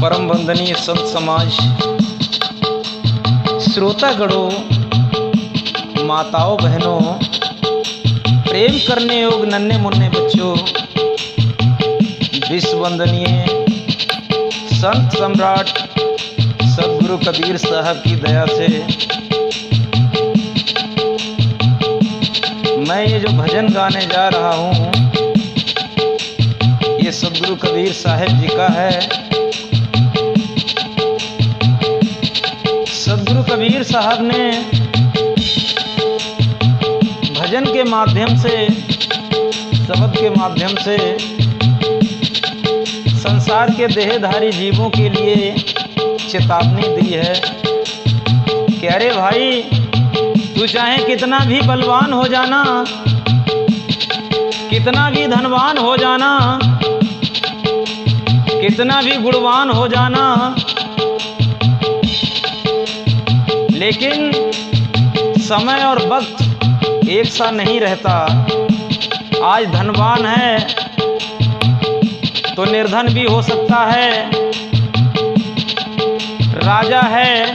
परम वंदनीय संत समाज, श्रोतागणों, माताओं बहनों, प्रेम करने योग नन्हे मुन्ने बच्चों, विश्व वंदनीय संत सम्राट सदगुरु कबीर साहब की दया से मैं ये जो भजन गाने जा रहा हूँ, ये सदगुरु कबीर साहब जी का है। सदगुरु कबीर साहब ने भजन के माध्यम से, शब्द के माध्यम से संसार के देहधारी जीवों के लिए चेतावनी दी है कि अरे भाई, तू चाहे कितना भी बलवान हो जाना, कितना भी धनवान हो जाना, कितना भी गुणवान हो जाना, लेकिन समय और वक्त एक सा नहीं रहता। आज धनवान है तो निर्धन भी हो सकता है, राजा है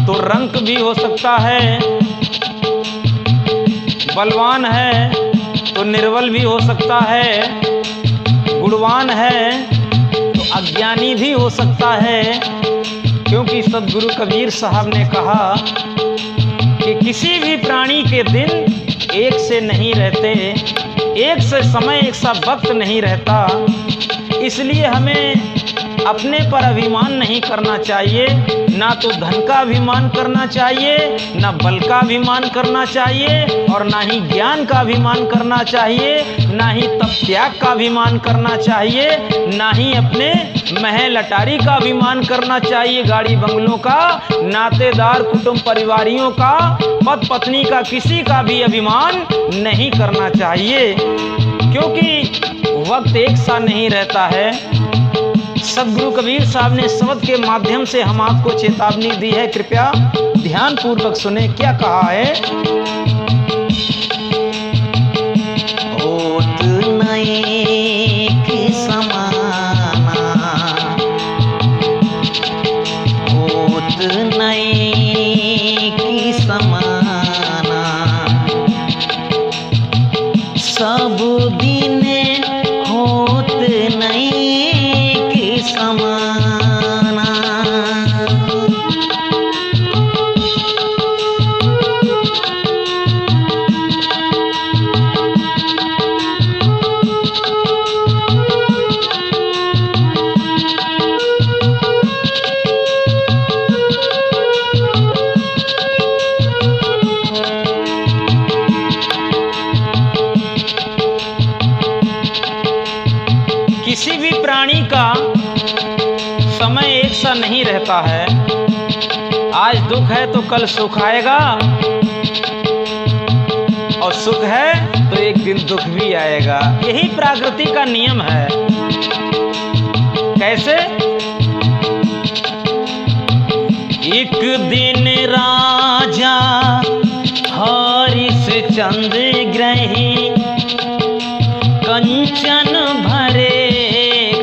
तो रंक भी हो सकता है, बलवान है तो निर्बल भी हो सकता है, गुणवान है तो अज्ञानी भी हो सकता है। क्योंकि सदगुरु कबीर साहब ने कहा कि किसी भी प्राणी के दिन एक से नहीं रहते, एक से समय, एक सा वक्त नहीं रहता। इसलिए हमें अपने पर अभिमान नहीं करना चाहिए, ना तो धन का अभिमान करना चाहिए, ना बल का अभिमान करना चाहिए, और ना ही ज्ञान का अभिमान करना चाहिए, ना ही तप त्याग का अभिमान करना चाहिए, ना ही अपने महल अटारी का अभिमान करना चाहिए, गाड़ी बंगलों का, नातेदार कुटुंब परिवारियों का, पति पत्नी का, किसी का भी अभिमान नहीं करना चाहिए। क्योंकि वक्त एक सा नहीं रहता है। सदगुरु कबीर साहब ने शब्द के माध्यम से हम आपको चेतावनी दी है। कृपया ध्यान पूर्वक सुने, क्या कहा है। होत नहीं कि समाना, होत नहीं कि समाना, सब दिन होत नहीं कि समाना। किसी भी प्राणी का समय एक सा नहीं रहता है। आज दुख है तो कल सुख आएगा, और सुख है तो एक दिन दुख भी आएगा। यही प्रकृति का नियम है। कैसे? एक दिन राजा हरिश्चंद्र ग्रही कंचन भरे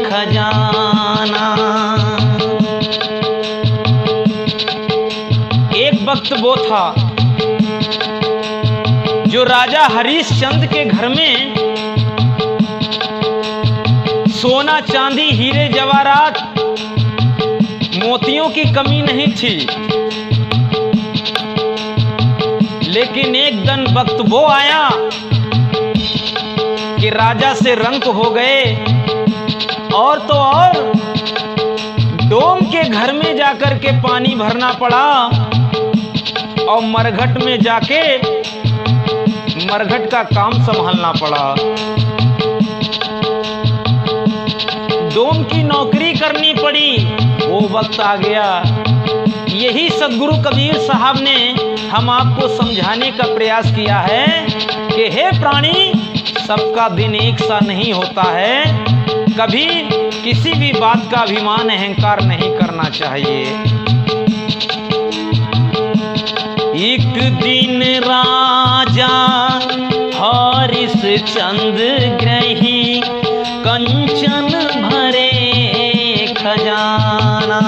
खजाना। एक वक्त वो था जो राजा हरिश्चंद्र के घर में सोना, चांदी, हीरे, जवाहरात, मोतियों की कमी नहीं थी। लेकिन एक दिन वक्त वो आया कि राजा से रंक हो गए, और तो और डोम के घर में जाकर के पानी भरना पड़ा, और मरघट में जाके मरघट का काम संभालना पड़ा। डोम की नौकरी करनी पड़ी। वो वक्त आ गया। यही सदगुरु कबीर साहब ने हम आपको समझाने का प्रयास किया है कि हे प्राणी, सबका दिन एक सा नहीं होता है। कभी किसी भी बात का अभिमान, अहंकार नहीं करना चाहिए। एक दिन राजा हरिश्चंद्र ग्रही कंचन जन भरे खजाना।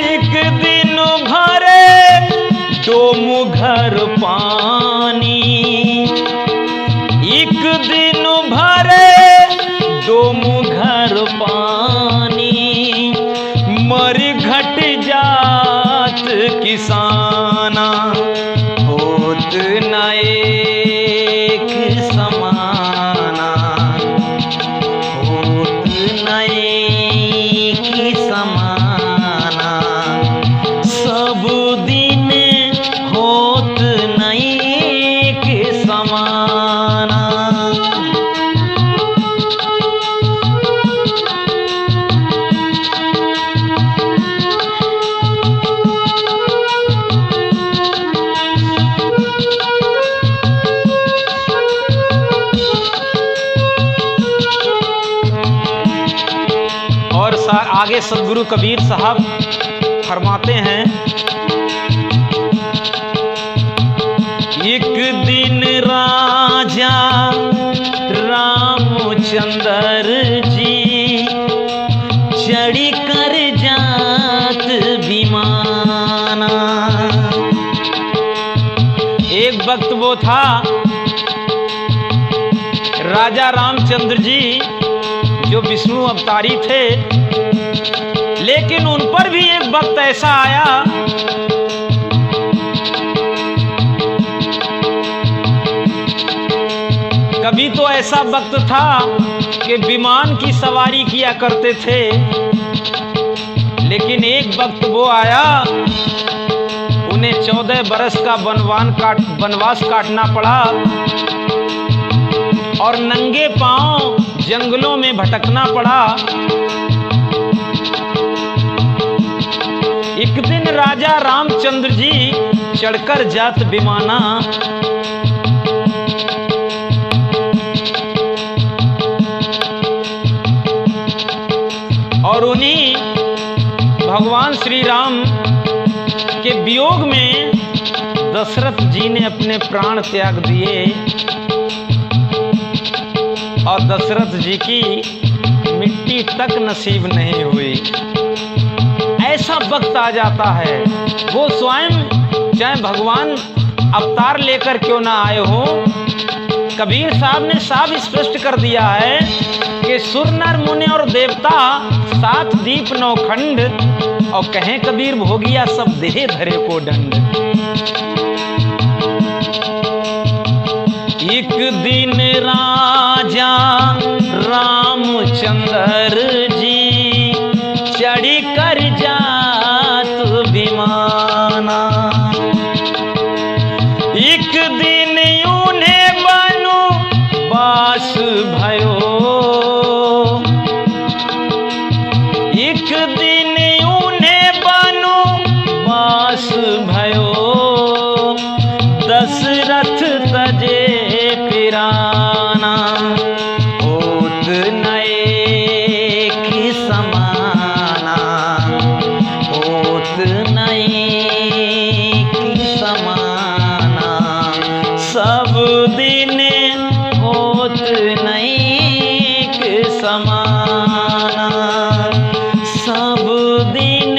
एक दिन भरे दो मुघर पानी, एक दिन भरे दो मुघर पानी, मर घट जात किसाना, होत न एक समाना, होत न एक समाना, सब दिन होत न एक समाना। और आगे सदगुरु कबीर साहब फरमाते हैं, एक दिन राजा रामचंद्र जी चढ़ी कर जात विमाना। एक वक्त वो था राजा रामचंद्र जी जो विष्णु अवतारी थे, लेकिन उन पर भी एक वक्त ऐसा आया कभी तो ऐसा वक्त था कि विमान की सवारी किया करते थे, लेकिन एक वक्त वो आया उन्हें 14 बरस का वनवास काटना पड़ा और नंगे पांव जंगलों में भटकना पड़ा। एक दिन राजा रामचंद्र जी चढ़कर जात विमाना, और उन्हीं भगवान श्री राम के वियोग में दशरथ जी ने अपने प्राण त्याग दिए और दशरथ जी की मिट्टी तक नसीब नहीं हुई। ऐसा वक्त आ जाता है, वो स्वयं चाहे भगवान अवतार लेकर क्यों ना आए हो, कबीर साहब ने साफ स्पष्ट कर दिया है कि सुर नर मुनि और देवता 7 दीप 9 खंड, और कहें कबीर भोगिया सब देह धरे को दंड। एक दिन राजा रामचंद्र जी चढ़ी कर जात विमाना। एक दिन उन्हें बनु बास भयो, एक दिन उन्हें बनु बास भयो, दशरथ तजे पिराना, होत न एक समाना, होत न एक समाना, सब दिन होत न एक समाना, सब दिन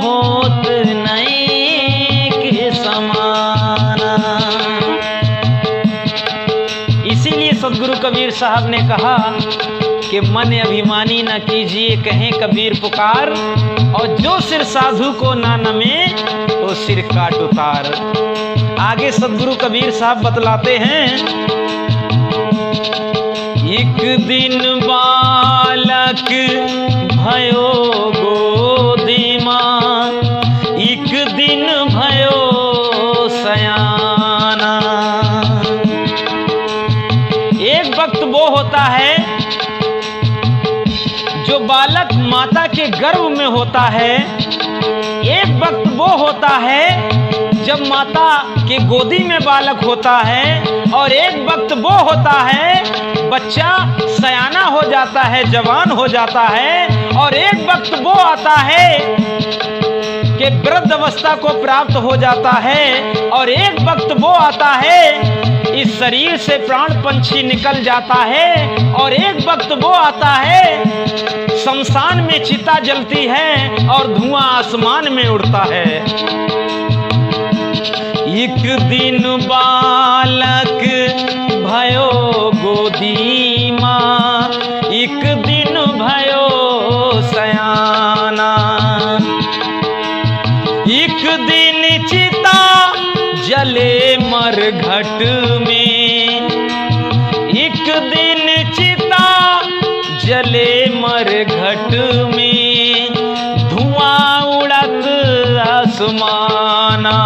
होत न एक समाना। इसीलिए सदगुरु कबीर साहब ने कहा कि मन अभिमानी न कीजिए कहें कबीर पुकार, और जो सिर साधु को ना नमे तो सिर काट उतार। आगे सदगुरु कबीर साहब बतलाते हैं, एक दिन बालक भयो गोदी मां, एक दिन भयो सयाना। एक वक्त वो होता है जो बालक माता के गर्भ में होता है, एक वक्त वो होता है जब माता के गोदी में बालक होता है, और एक वक्त वो होता है बच्चा सयाना हो जाता है, जवान हो जाता है, और एक वक्त वो आता है कि वृद्ध अवस्था को प्राप्त हो जाता है, और एक वक्त वो आता है इस शरीर से प्राण पंछी निकल जाता है और एक वक्त वो आता है शमशान में चिता जलती है और धुआं आसमान में उड़ता है। एक दिन बालक भयो गोदी माँ, एक दिन भयो सयाना, एक दिन चिता जले मरघट में, एक दिन चिता जले मरघट में, धुआं उड़त आसमाना,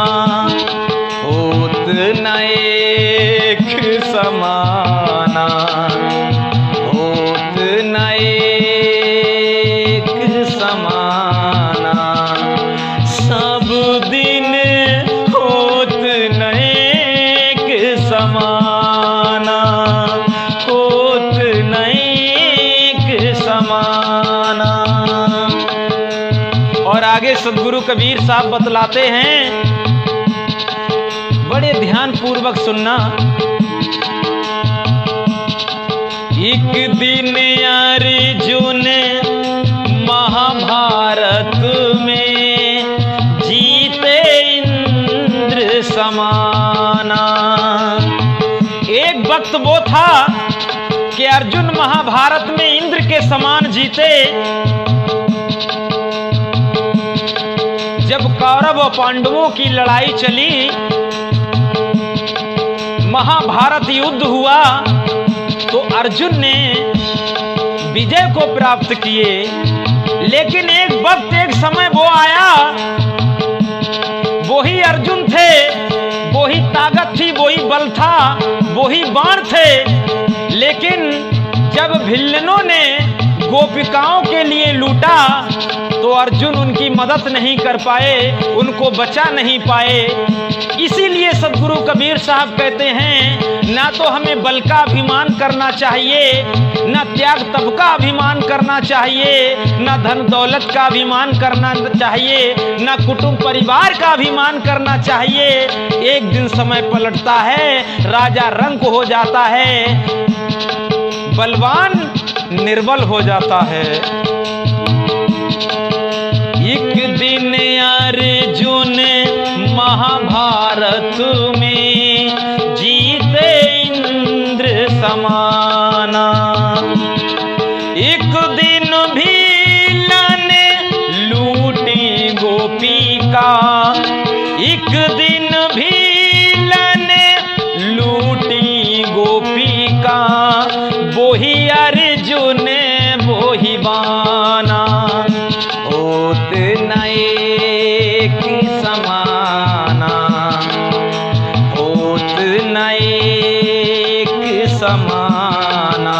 होत न एक समाना, होत न एक समाना, सब दिन होत न एक समाना, होत न एक समाना। और आगे सदगुरु कबीर साहब बतलाते हैं, बड़े ध्यान पूर्वक सुनना। एक दिन अर्जुन महाभारत में जीते इंद्र समाना। एक वक्त वो था कि अर्जुन महाभारत में इंद्र के समान जीते। जब कौरव और पांडवों की लड़ाई चली, महाभारत युद्ध हुआ, तो अर्जुन ने विजय को प्राप्त किए। लेकिन एक वक्त एक समय वो आया, वो ही अर्जुन थे, वो ही ताकत थी, वो ही बल था, वो ही बाण थे। लेकिन जब भिल्लनों ने गोपिकाओं के लिए लूटा तो अर्जुन उनकी मदद नहीं कर पाए, उनको बचा नहीं पाए। इसीलिए सदगुरु कबीर साहब कहते हैं, ना तो हमें बल का अभिमान करना चाहिए, ना त्याग तप का अभिमान करना चाहिए, ना धन दौलत का अभिमान करना चाहिए, ना कुटुंब परिवार का अभिमान करना चाहिए। एक दिन समय पलटता है, राजा रंक हो जाता है, बलवान निर्बल हो जाता है। एक दिन अर्जुन महाभारत में जीते इंद्र समाना। एक दिन भीलन लूटी गोपिका, एक दिन भीलन लूटी गोपिका, वो ही अर्जुन वो ही बाना, होत न एक समाना, होत न एक समाना,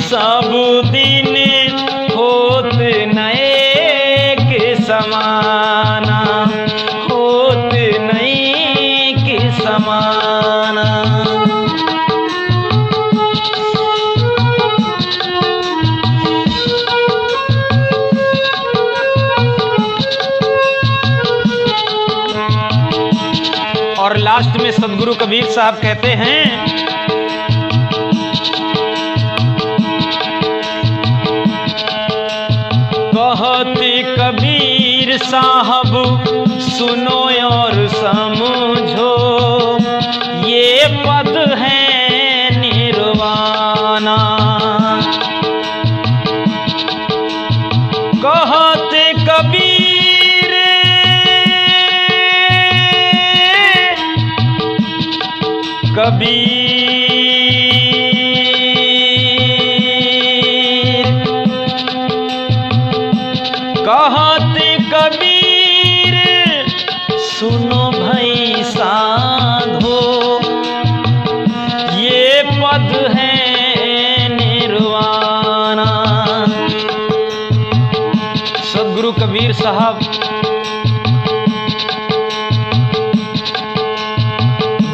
सब दिन होत न एक समाना, होत न एक समाना। और लास्ट में सदगुरु कबीर साहब कहते हैं, कहते कबीर साहब सुनो और समझो, ये पद है निर्वाणा। कहते कबीर कहते कबीर सुनो भाई साधो, ये पद है निर्वाणा। सदगुरु कबीर साहब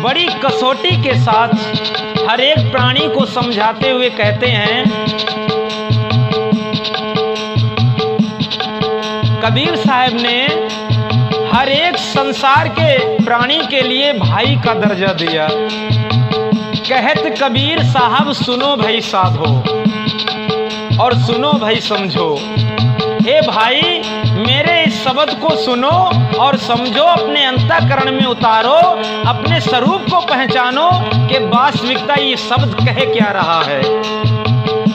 बड़ी कसौटी के साथ हर एक प्राणी को समझाते हुए कहते हैं, कबीर साहब ने हर एक संसार के प्राणी के लिए भाई का दर्जा दिया। कहत कबीर साहब सुनो भाई साधो और सुनो भाई समझो। हे भाई मेरे इस शब्द को सुनो और समझो, अपने अंतःकरण में उतारो, अपने स्वरूप को पहचानो कि वास्तविकता ये शब्द कह क्या रहा है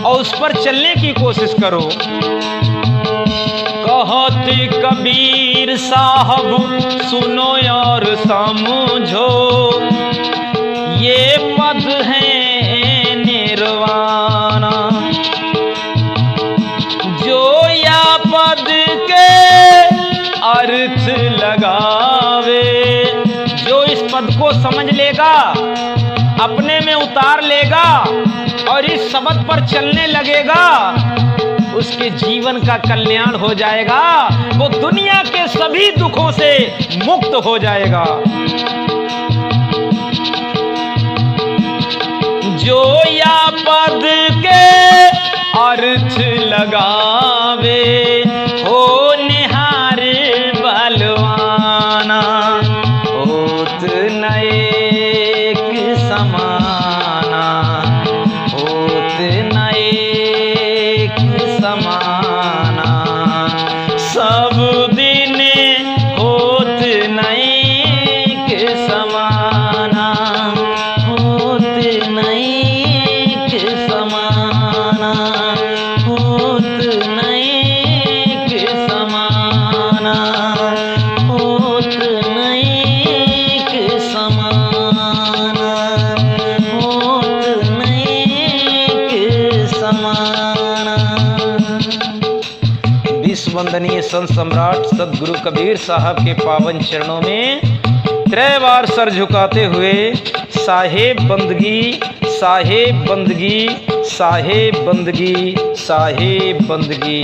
और उस पर चलने की कोशिश करो। कहत कबीर साहब सुनो और समझो, ये पद है निर्वाणा। जो या पद के अर्थ लगावे, जो इस पद को समझ लेगा, अपने में उतार लेगा और इस शब्द पर चलने लगेगा, उसके जीवन का कल्याण हो जाएगा, वो दुनिया के सभी दुखों से मुक्त हो जाएगा। जो या पद के अर्थ लगावे, हो निहार बलवाना, होत नएक समाना, होत नएक समाना। सब दिन होत नएक समाना, होत नएक समाना, होत नएक समाना, होत नएक समाना, होत नएक समाना। विश्व वंदनीय संत सम्राट सदगुरु कबीर साहब के पावन चरणों में 3 बार सर झुकाते हुए साहेब बंदगी, साहेब बंदगी, साहेब बंदगी, साहेब बंदगी।